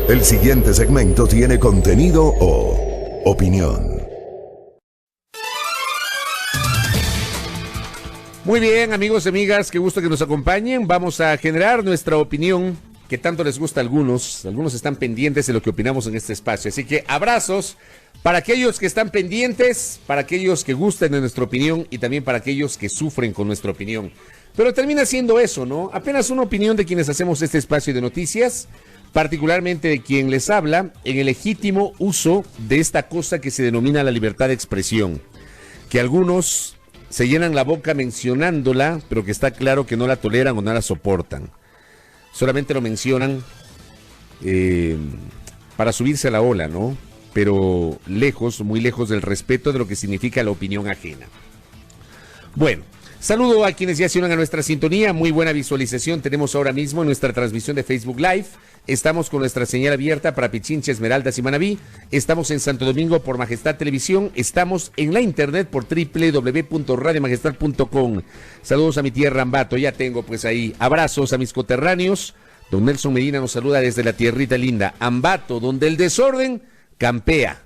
El siguiente segmento tiene contenido o opinión. Muy bien, amigos y amigas, qué gusto que nos acompañen. Vamos a generar nuestra opinión, que tanto les gusta a algunos. Algunos están pendientes de lo que opinamos en este espacio. Así que abrazos para aquellos que están pendientes, para aquellos que gustan de nuestra opinión y también para aquellos que sufren con nuestra opinión. Pero termina siendo eso, ¿no? Apenas una opinión de quienes hacemos este espacio de noticias, particularmente de quien les habla, en el legítimo uso de esta cosa que se denomina la libertad de expresión, que algunos se llenan la boca mencionándola, pero que está claro que no la toleran o no la soportan. Solamente lo mencionan para subirse a la ola, ¿no? Pero lejos, muy lejos del respeto de lo que significa la opinión ajena. Bueno, saludo a quienes ya se unen a nuestra sintonía. Muy buena visualización tenemos ahora mismo en nuestra transmisión de Facebook Live. Estamos con nuestra señal abierta para Pichincha, Esmeraldas y Manabí. Estamos en Santo Domingo por Majestad Televisión. Estamos en la internet por www.radiomajestad.com. Saludos a mi tierra Ambato. Ya tengo pues ahí abrazos a mis coterráneos. Don Nelson Medina nos saluda desde la tierrita linda Ambato, donde el desorden campea.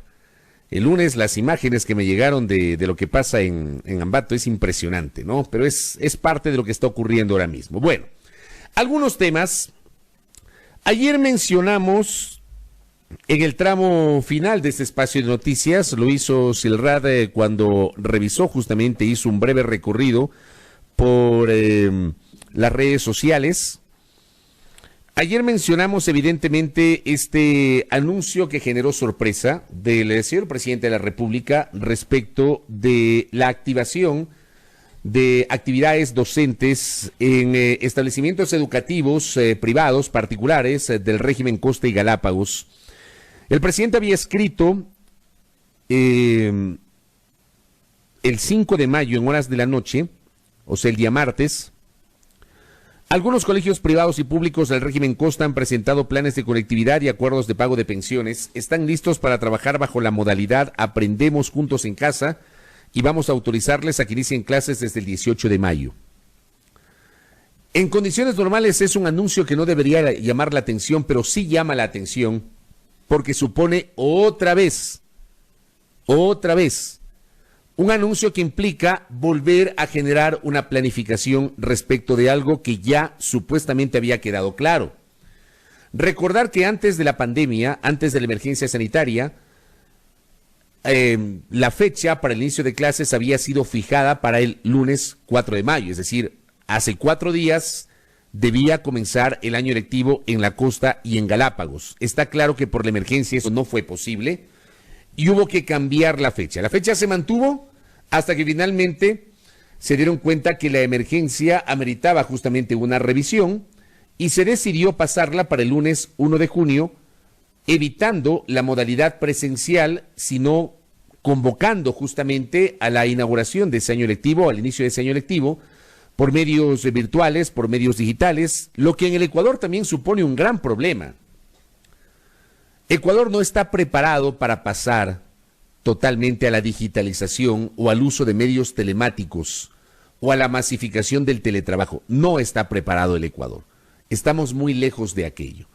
El lunes las imágenes que me llegaron de lo que pasa en Ambato es impresionante, ¿no? Pero es parte de lo que está ocurriendo ahora mismo. Bueno, algunos temas. Ayer mencionamos en el tramo final de este espacio de noticias, lo hizo Silrad cuando revisó justamente, hizo un breve recorrido por las redes sociales. Ayer mencionamos evidentemente este anuncio que generó sorpresa del señor presidente de la República respecto de la activación de actividades docentes en establecimientos educativos privados, particulares, del régimen Costa y Galápagos. El presidente había escrito el 5 de mayo en horas de la noche, o sea, el día martes: algunos colegios privados y públicos del régimen Costa han presentado planes de conectividad y acuerdos de pago de pensiones. Están listos para trabajar bajo la modalidad Aprendemos Juntos en Casa y vamos a autorizarles a que inicien clases desde el 18 de mayo. En condiciones normales es un anuncio que no debería llamar la atención, pero sí llama la atención porque supone otra vez, un anuncio que implica volver a generar una planificación respecto de algo que ya supuestamente había quedado claro. Recordar que antes de la pandemia, antes de la emergencia sanitaria, la fecha para el inicio de clases había sido fijada para el lunes 4 de mayo, es decir, hace 4 días debía comenzar el año lectivo en la costa y en Galápagos. Está claro que por la emergencia eso no fue posible y hubo que cambiar la fecha. La fecha se mantuvo hasta que finalmente se dieron cuenta que la emergencia ameritaba justamente una revisión y se decidió pasarla para el lunes 1 de junio, evitando la modalidad presencial, sino convocando justamente a la inauguración de ese año lectivo, al inicio de ese año lectivo, por medios virtuales, por medios digitales, lo que en el Ecuador también supone un gran problema. Ecuador no está preparado para pasar totalmente a la digitalización o al uso de medios telemáticos o a la masificación del teletrabajo. No está preparado el Ecuador. Estamos muy lejos de aquello.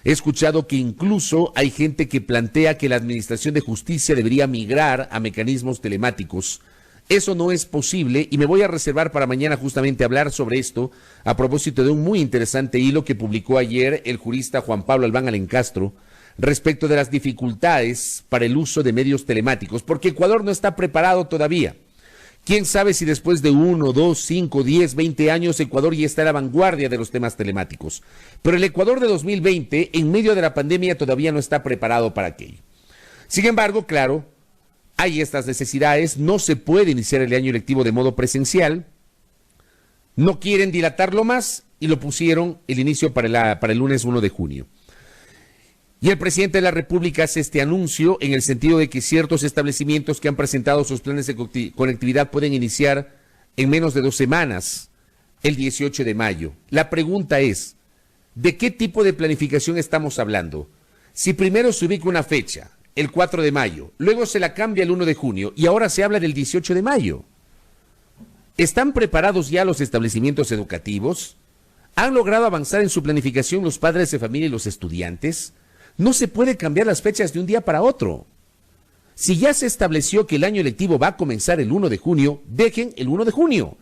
He escuchado que incluso hay gente que plantea que la Administración de Justicia debería migrar a mecanismos telemáticos. Eso no es posible y me voy a reservar para mañana justamente hablar sobre esto a propósito de un muy interesante hilo que publicó ayer el jurista Juan Pablo Albán Alencastro respecto de las dificultades para el uso de medios telemáticos, porque Ecuador no está preparado todavía. ¿Quién sabe si después de 1, 2, 5, 10, 20 años Ecuador ya está a la vanguardia de los temas telemáticos? Pero el Ecuador de 2020, en medio de la pandemia, todavía no está preparado para aquello. Sin embargo, claro, hay estas necesidades, no se puede iniciar el año lectivo de modo presencial, no quieren dilatarlo más y lo pusieron el inicio para el lunes 1 de junio. Y el presidente de la República hace este anuncio en el sentido de que ciertos establecimientos que han presentado sus planes de conectividad pueden iniciar en menos de 2 semanas, el 18 de mayo. La pregunta es, ¿de qué tipo de planificación estamos hablando? Si primero se ubica una fecha, el 4 de mayo, luego se la cambia el 1 de junio y ahora se habla del 18 de mayo. ¿Están preparados ya los establecimientos educativos? ¿Han logrado avanzar en su planificación los padres de familia y los estudiantes? No se puede cambiar las fechas de un día para otro. Si ya se estableció que el año lectivo va a comenzar el 1 de junio, dejen el 1 de junio.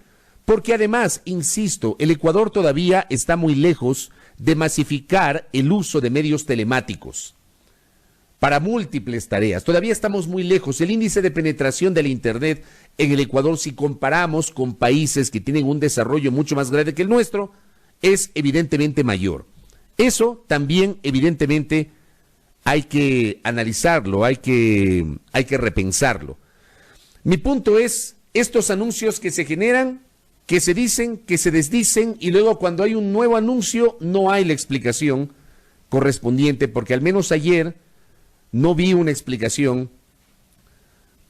Porque además, insisto, el Ecuador todavía está muy lejos de masificar el uso de medios telemáticos para múltiples tareas. Todavía estamos muy lejos. El índice de penetración del Internet en el Ecuador, si comparamos con países que tienen un desarrollo mucho más grande que el nuestro, es evidentemente mayor. Eso también, evidentemente, hay que analizarlo, hay que repensarlo. Mi punto es, estos anuncios que se generan, que se dicen, que se desdicen, y luego cuando hay un nuevo anuncio no hay la explicación correspondiente, porque al menos ayer no vi una explicación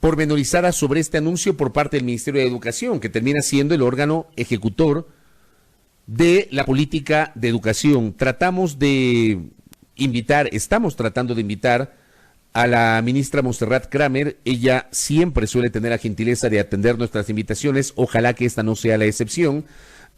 pormenorizada sobre este anuncio por parte del Ministerio de Educación, que termina siendo el órgano ejecutor de la política de educación. Estamos tratando de invitar a la ministra Montserrat Kramer. Ella siempre suele tener la gentileza de atender nuestras invitaciones, ojalá que esta no sea la excepción.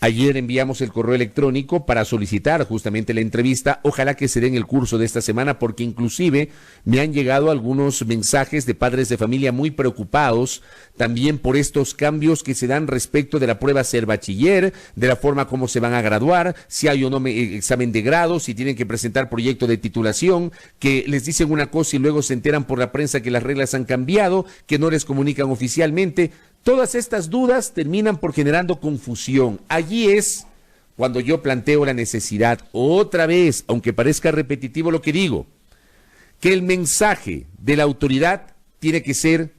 Ayer enviamos el correo electrónico para solicitar justamente la entrevista, ojalá que se dé en el curso de esta semana, porque inclusive me han llegado algunos mensajes de padres de familia muy preocupados también por estos cambios que se dan respecto de la prueba Ser Bachiller, de la forma como se van a graduar, si hay o no examen de grado, si tienen que presentar proyecto de titulación, que les dicen una cosa y luego se enteran por la prensa que las reglas han cambiado, que no les comunican oficialmente. Todas estas dudas terminan por generando confusión. Allí es cuando yo planteo la necesidad, otra vez, aunque parezca repetitivo lo que digo, que el mensaje de la autoridad tiene que ser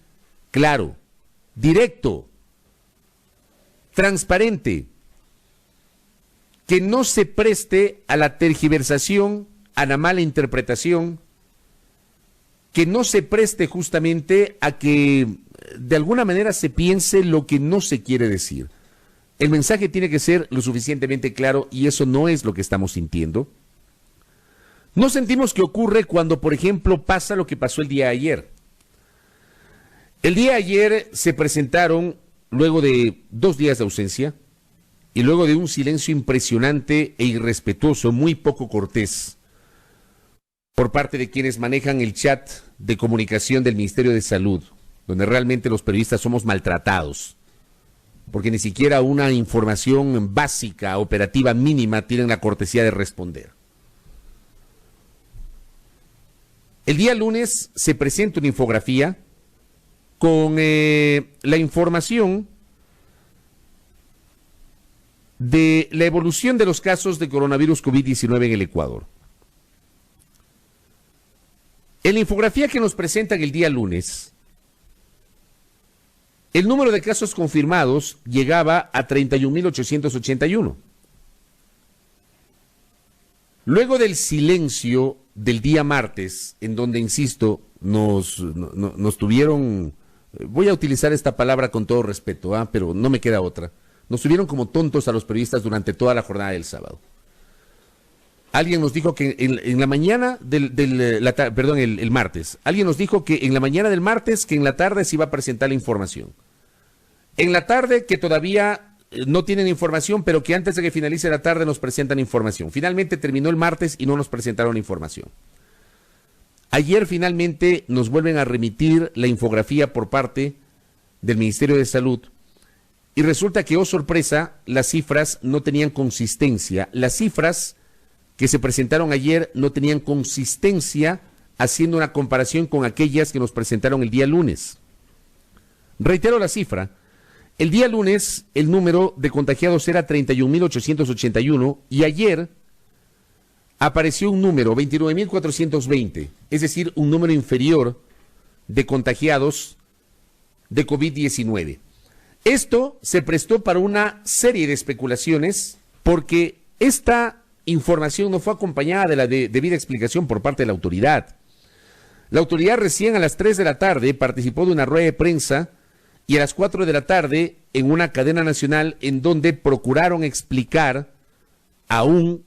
claro, directo, transparente, que no se preste a la tergiversación, a la mala interpretación, que no se preste justamente a que de alguna manera se piense lo que no se quiere decir. El mensaje tiene que ser lo suficientemente claro y eso no es lo que estamos sintiendo. No sentimos que ocurre cuando, por ejemplo, pasa lo que pasó el día de ayer. El día de ayer se presentaron, luego de 2 días de ausencia y luego de un silencio impresionante e irrespetuoso, muy poco cortés, por parte de quienes manejan el chat de comunicación del Ministerio de Salud, donde realmente los periodistas somos maltratados, porque ni siquiera una información básica, operativa, mínima, tienen la cortesía de responder. El día lunes se presenta una infografía con la información de la evolución de los casos de coronavirus COVID-19 en el Ecuador. En la infografía que nos presentan el día lunes, el número de casos confirmados llegaba a 31.881. Luego del silencio del día martes, en donde, insisto, nos tuvieron, voy a utilizar esta palabra con todo respeto, pero no me queda otra, nos tuvieron como tontos a los periodistas durante toda la jornada del sábado. Alguien nos dijo que en la mañana el martes. Alguien nos dijo que en la mañana del martes, que en la tarde se iba a presentar la información. En la tarde, que todavía no tienen información, pero que antes de que finalice la tarde nos presentan información. Finalmente terminó el martes y no nos presentaron información. Ayer finalmente nos vuelven a remitir la infografía por parte del Ministerio de Salud. Y resulta que, oh sorpresa, las cifras no tenían consistencia. Las cifras que se presentaron ayer no tenían consistencia haciendo una comparación con aquellas que nos presentaron el día lunes. Reitero la cifra. El día lunes el número de contagiados era 31.881 y ayer apareció un número, 29.420, es decir, un número inferior de contagiados de COVID-19. Esto se prestó para una serie de especulaciones porque esta información no fue acompañada de la debida explicación por parte de la autoridad. La autoridad recién a las 3 de la tarde participó de una rueda de prensa y a las 4 de la tarde en una cadena nacional en donde procuraron explicar aún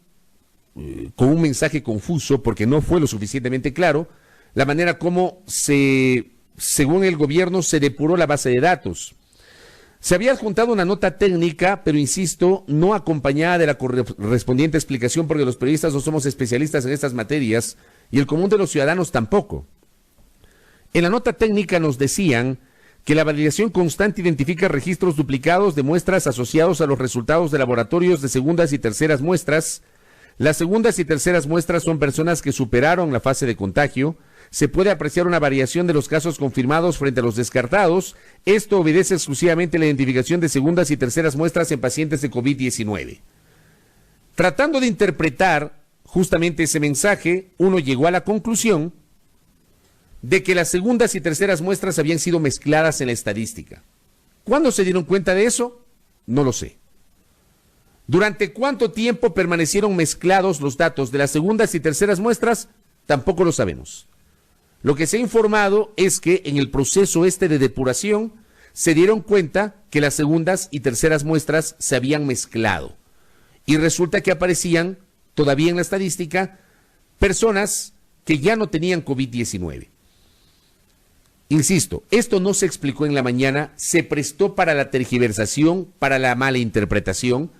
con un mensaje confuso porque no fue lo suficientemente claro la manera como según el gobierno se depuró la base de datos. Se había adjuntado una nota técnica, pero insisto, no acompañada de la correspondiente explicación porque los periodistas no somos especialistas en estas materias y el común de los ciudadanos tampoco. En la nota técnica nos decían que la validación constante identifica registros duplicados de muestras asociados a los resultados de laboratorios de segundas y terceras muestras. Las segundas y terceras muestras son personas que superaron la fase de contagio. Se puede apreciar una variación de los casos confirmados frente a los descartados. Esto obedece exclusivamente a la identificación de segundas y terceras muestras en pacientes de COVID-19. Tratando de interpretar justamente ese mensaje, uno llegó a la conclusión de que las segundas y terceras muestras habían sido mezcladas en la estadística. ¿Cuándo se dieron cuenta de eso? No lo sé. ¿Durante cuánto tiempo permanecieron mezclados los datos de las segundas y terceras muestras? Tampoco lo sabemos. Lo que se ha informado es que en el proceso de depuración se dieron cuenta que las segundas y terceras muestras se habían mezclado. Y resulta que aparecían todavía en la estadística personas que ya no tenían COVID-19. Insisto, esto no se explicó en la mañana, se prestó para la tergiversación, para la mala interpretación.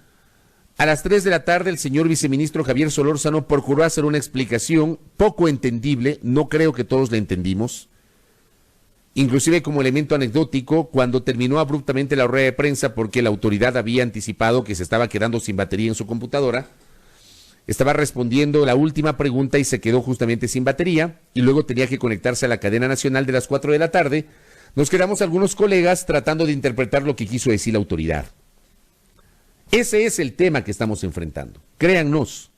A las 3 de la tarde el señor viceministro Javier Solórzano procuró hacer una explicación poco entendible, no creo que todos la entendimos. Inclusive como elemento anecdótico, cuando terminó abruptamente la rueda de prensa porque la autoridad había anticipado que se estaba quedando sin batería en su computadora, estaba respondiendo la última pregunta y se quedó justamente sin batería y luego tenía que conectarse a la cadena nacional de las 4 de la tarde. Nos quedamos algunos colegas tratando de interpretar lo que quiso decir la autoridad. Ese es el tema que estamos enfrentando. Créannos.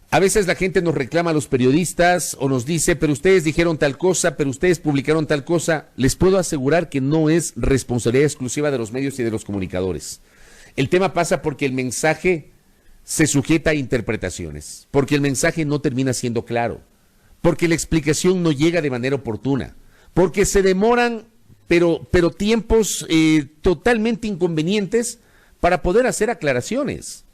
A veces la gente nos reclama a los periodistas o nos dice, pero ustedes dijeron tal cosa, pero ustedes publicaron tal cosa. Les puedo asegurar que no es responsabilidad exclusiva de los medios y de los comunicadores. El tema pasa porque el mensaje se sujeta a interpretaciones, porque el mensaje no termina siendo claro, porque la explicación no llega de manera oportuna, porque se demoran, pero tiempos totalmente inconvenientes para poder hacer aclaraciones.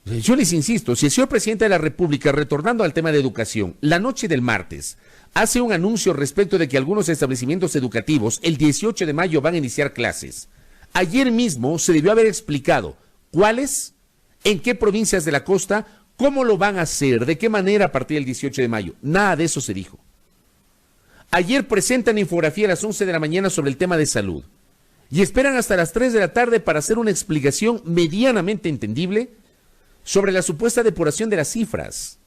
Yo les insisto, si el señor presidente de la República, retornando al tema de educación, la noche del martes, hace un anuncio respecto de que algunos establecimientos educativos el 18 de mayo van a iniciar clases, ayer mismo se debió haber explicado cuáles, en qué provincias de la costa, cómo lo van a hacer, de qué manera a partir del 18 de mayo. Nada de eso se dijo. Ayer presentan infografía a las 11 de la mañana sobre el tema de salud y esperan hasta las 3 de la tarde para hacer una explicación medianamente entendible sobre la supuesta depuración de las cifras,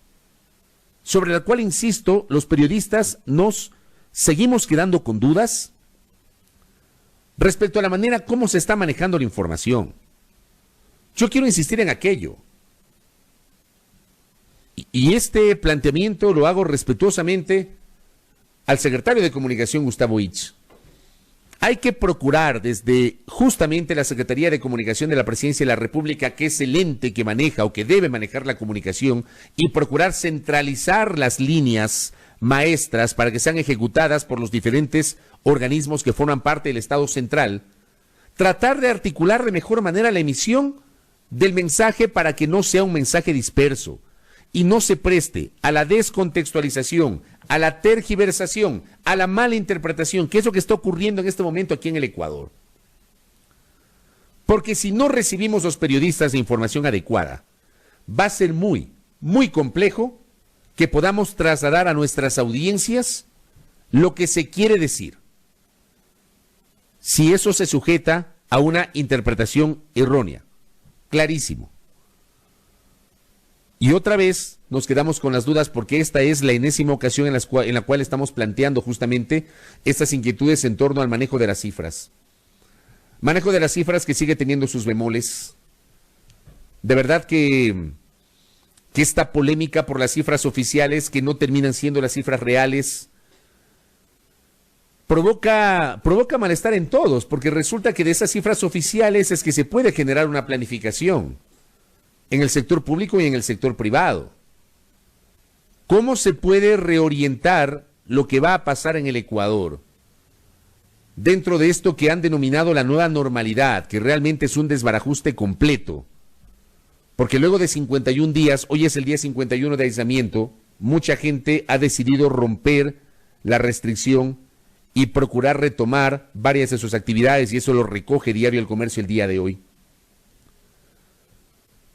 sobre la cual, insisto, los periodistas nos seguimos quedando con dudas respecto a la manera como se está manejando la información. Yo quiero insistir en aquello. Y este planteamiento lo hago respetuosamente al secretario de Comunicación, Gustavo Itch. Hay que procurar desde justamente la Secretaría de Comunicación de la Presidencia de la República, que es el ente que maneja o que debe manejar la comunicación, y procurar centralizar las líneas maestras para que sean ejecutadas por los diferentes organismos que forman parte del Estado central, tratar de articular de mejor manera la emisión del mensaje para que no sea un mensaje disperso y no se preste a la descontextualización, a la tergiversación, a la mala interpretación, que es lo que está ocurriendo en este momento aquí en el Ecuador. Porque si no recibimos los periodistas de información adecuada, va a ser muy, muy complejo que podamos trasladar a nuestras audiencias lo que se quiere decir, si eso se sujeta a una interpretación errónea. Clarísimo. Y otra vez nos quedamos con las dudas porque esta es la enésima ocasión en la cual estamos planteando justamente estas inquietudes en torno al manejo de las cifras. Manejo de las cifras que sigue teniendo sus bemoles. De verdad que esta polémica por las cifras oficiales que no terminan siendo las cifras reales provoca malestar en todos, porque resulta que de esas cifras oficiales es que se puede generar una planificación en el sector público y en el sector privado. ¿Cómo se puede reorientar lo que va a pasar en el Ecuador dentro de esto que han denominado la nueva normalidad, que realmente es un desbarajuste completo? Porque luego de 51 días, hoy es el día 51 de aislamiento, mucha gente ha decidido romper la restricción y procurar retomar varias de sus actividades, y eso lo recoge Diario El Comercio el día de hoy.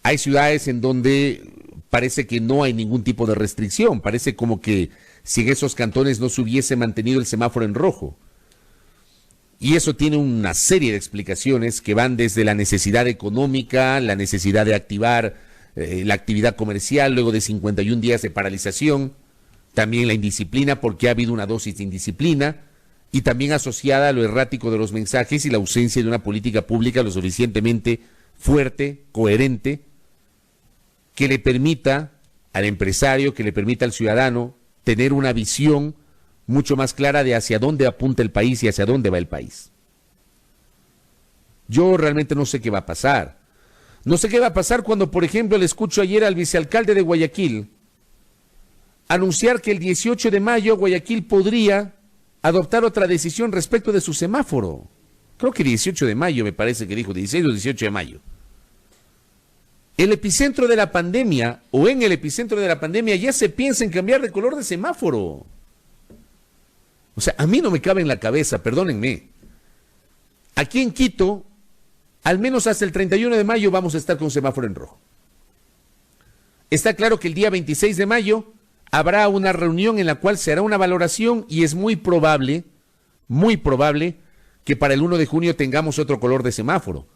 Hay ciudades en donde parece que no hay ningún tipo de restricción. Parece como que si en esos cantones no se hubiese mantenido el semáforo en rojo. Y eso tiene una serie de explicaciones que van desde la necesidad económica, la necesidad de activar la actividad comercial luego de 51 días de paralización, también la indisciplina porque ha habido una dosis de indisciplina y también asociada a lo errático de los mensajes y la ausencia de una política pública lo suficientemente fuerte, coherente, que le permita al empresario, que le permita al ciudadano tener una visión mucho más clara de hacia dónde apunta el país y hacia dónde va el país. Yo realmente no sé qué va a pasar. No sé qué va a pasar cuando, por ejemplo, le escucho ayer al vicealcalde de Guayaquil anunciar que el 18 de mayo Guayaquil podría adoptar otra decisión respecto de su semáforo. Creo que 18 de mayo me parece que dijo, 16 o 18 de mayo. El epicentro de la pandemia, o en el epicentro de la pandemia, ya se piensa en cambiar de color de semáforo. O sea, a mí no me cabe en la cabeza, perdónenme. Aquí en Quito, al menos hasta el 31 de mayo vamos a estar con semáforo en rojo. Está claro que el día 26 de mayo habrá una reunión en la cual se hará una valoración y es muy probable que para el 1 de junio tengamos otro color de semáforo.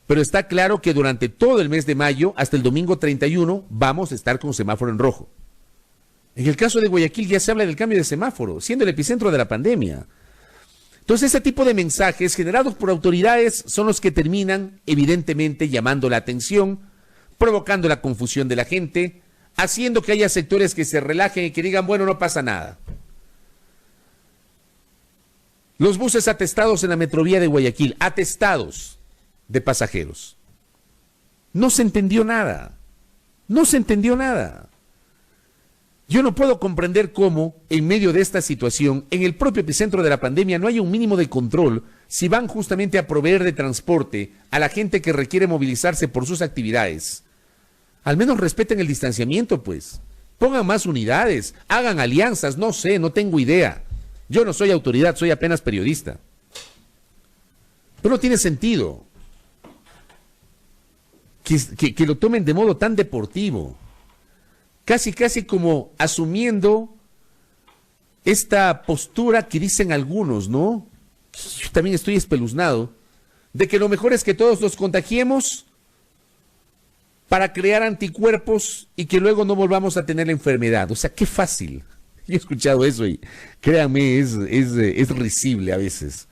Pero está claro que durante todo el mes de mayo, hasta el domingo 31, vamos a estar con semáforo en rojo. En el caso de Guayaquil ya se habla del cambio de semáforo, siendo el epicentro de la pandemia. Entonces, ese tipo de mensajes generados por autoridades son los que terminan, evidentemente, llamando la atención, provocando la confusión de la gente, haciendo que haya sectores que se relajen y que digan, bueno, no pasa nada. Los buses atestados en la metrovía de Guayaquil, atestados de pasajeros. No se entendió nada. No se entendió nada. Yo no puedo comprender cómo, en medio de esta situación, en el propio epicentro de la pandemia, no hay un mínimo de control si van justamente a proveer de transporte a la gente que requiere movilizarse por sus actividades. Al menos respeten el distanciamiento, pues. Pongan más unidades, hagan alianzas, no sé, no tengo idea. Yo no soy autoridad, soy apenas periodista. Pero no tiene sentido que lo tomen de modo tan deportivo. Casi como asumiendo esta postura que dicen algunos, ¿no? Yo también estoy espeluznado, de que lo mejor es que todos nos contagiemos para crear anticuerpos y que luego no volvamos a tener la enfermedad. O sea, qué fácil. Yo he escuchado eso y créanme, es risible a veces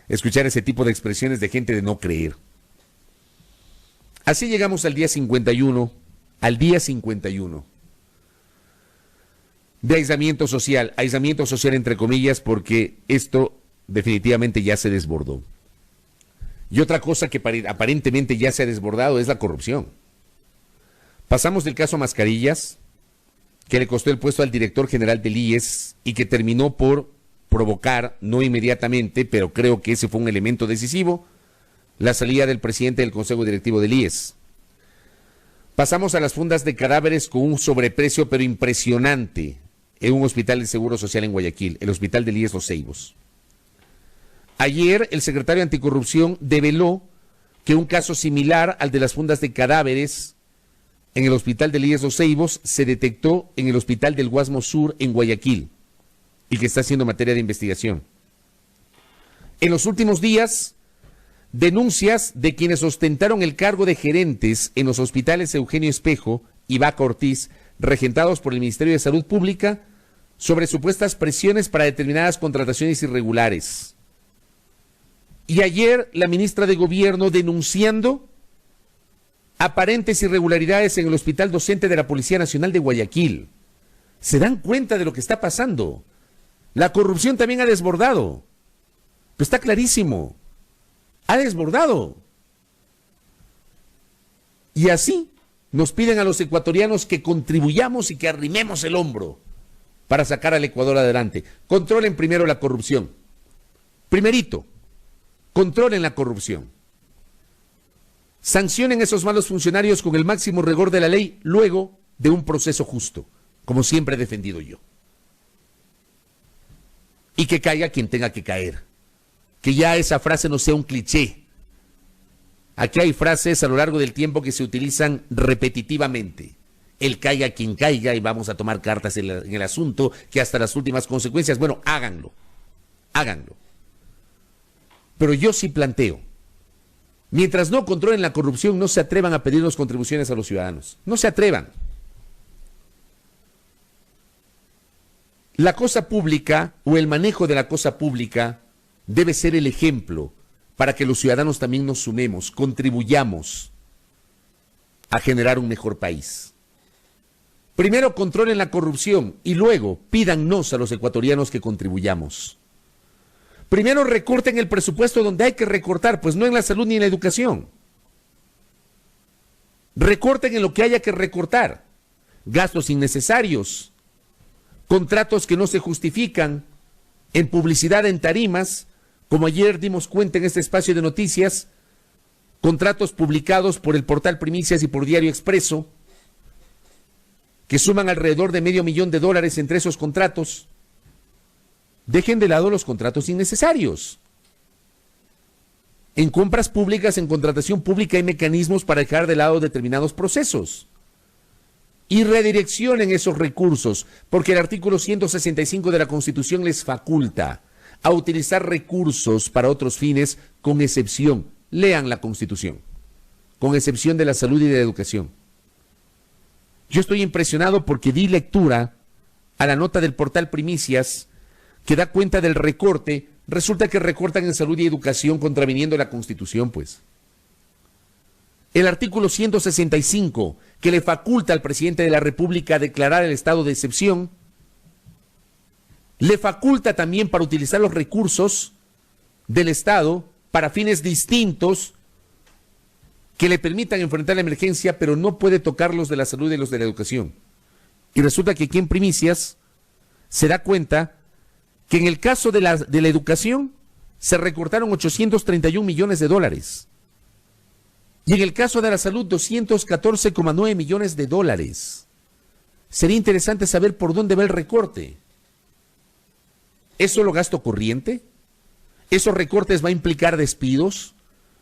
escuchar ese tipo de expresiones de gente de no creer. Así llegamos al día 51, de aislamiento social entre comillas, porque esto definitivamente ya se desbordó. Y otra cosa que aparentemente ya se ha desbordado es la corrupción. Pasamos del caso Mascarillas, que le costó el puesto al director general del IES y que terminó por provocar, no inmediatamente, pero creo que ese fue un elemento decisivo, la salida del presidente del Consejo Directivo del IES. Pasamos a las fundas de cadáveres con un sobreprecio pero impresionante en un hospital de Seguro Social en Guayaquil, el hospital del IES Los Ceibos. Ayer el secretario anticorrupción develó que un caso similar al de las fundas de cadáveres en el hospital del IES Los Ceibos se detectó en el hospital del Guasmo Sur en Guayaquil y que está siendo materia de investigación. En los últimos días, denuncias de quienes ostentaron el cargo de gerentes en los hospitales Eugenio Espejo y Vaca Ortiz, regentados por el Ministerio de Salud Pública, sobre supuestas presiones para determinadas contrataciones irregulares. Y ayer la ministra de Gobierno denunciando aparentes irregularidades en el hospital docente de la Policía Nacional de Guayaquil. ¿Se dan cuenta de lo que está pasando? La corrupción también ha desbordado. Pero está clarísimo. Ha desbordado. Y así nos piden a los ecuatorianos que contribuyamos y que arrimemos el hombro para sacar al Ecuador adelante. Controlen primero la corrupción. Primerito, controlen la corrupción. Sancionen a esos malos funcionarios con el máximo rigor de la ley luego de un proceso justo, como siempre he defendido yo. Y que caiga quien tenga que caer. Que ya esa frase no sea un cliché. Aquí hay frases a lo largo del tiempo que se utilizan repetitivamente. el caiga quien caiga y vamos a tomar cartas en el asunto, que hasta las últimas consecuencias, bueno, háganlo. Pero yo sí planteo, mientras no controlen la corrupción, no se atrevan a pedirnos contribuciones a los ciudadanos. No se atrevan. La cosa pública o el manejo de la cosa pública debe ser el ejemplo para que los ciudadanos también nos sumemos, contribuyamos a generar un mejor país. Primero controlen la corrupción y luego pídannos a los ecuatorianos que contribuyamos. Primero recorten el presupuesto donde hay que recortar, pues no en la salud ni en la educación. Recorten en lo que haya que recortar. Gastos innecesarios, contratos que no se justifican, en publicidad en tarimas, como ayer dimos cuenta en este espacio de noticias, contratos publicados por el portal Primicias y por Diario Expreso, que suman alrededor de $500,000 entre esos contratos. Dejen de lado los contratos innecesarios. En compras públicas, en contratación pública hay mecanismos para dejar de lado determinados procesos. Y redireccionen esos recursos, porque el artículo 165 de la Constitución les faculta a utilizar recursos para otros fines, con excepción, lean la Constitución, con excepción de la salud y de la educación. Yo estoy impresionado porque di lectura a la nota del portal Primicias que da cuenta del recorte. Resulta que recortan en salud y educación contraviniendo la Constitución, pues. El artículo 165, que le faculta al presidente de la República a declarar el estado de excepción, le faculta también para utilizar los recursos del Estado para fines distintos que le permitan enfrentar la emergencia, pero no puede tocar los de la salud y los de la educación. Y resulta que aquí en Primicias se da cuenta que en el caso de la educación se recortaron $831 millones. Y en el caso de la salud, $214,9 millones. Sería interesante saber por dónde va el recorte. ¿Es solo gasto corriente? ¿Esos recortes va a implicar despidos?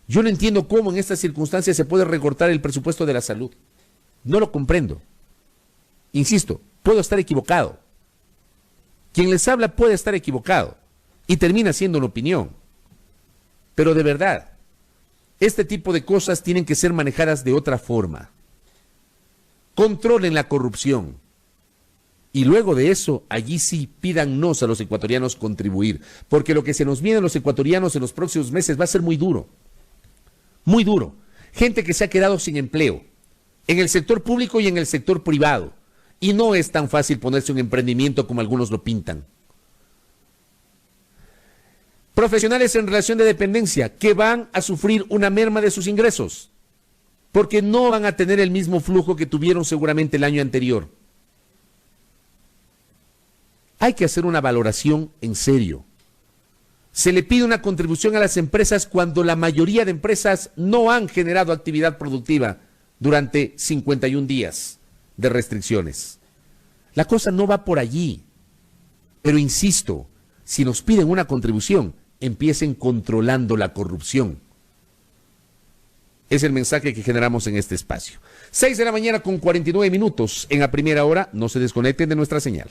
Yo no entiendo cómo en estas circunstancias se puede recortar el presupuesto de la salud. No lo comprendo. Insisto, puedo estar equivocado. Quien les habla puede estar equivocado y termina siendo una opinión. Pero de verdad, este tipo de cosas tienen que ser manejadas de otra forma. Controlen la corrupción. Y luego de eso, allí sí pídannos a los ecuatorianos contribuir, porque lo que se nos viene a los ecuatorianos en los próximos meses va a ser muy duro. Muy duro. Gente que se ha quedado sin empleo, en el sector público y en el sector privado. Y no es tan fácil ponerse un emprendimiento como algunos lo pintan. Profesionales en relación de dependencia que van a sufrir una merma de sus ingresos, porque no van a tener el mismo flujo que tuvieron seguramente el año anterior. Hay que hacer una valoración en serio. Se le pide una contribución a las empresas cuando la mayoría de empresas no han generado actividad productiva durante 51 días de restricciones. La cosa no va por allí. Pero insisto, si nos piden una contribución, empiecen controlando la corrupción. Es el mensaje que generamos en este espacio. 6 de la mañana con 49 minutos en la primera hora. No se desconecten de nuestra señal.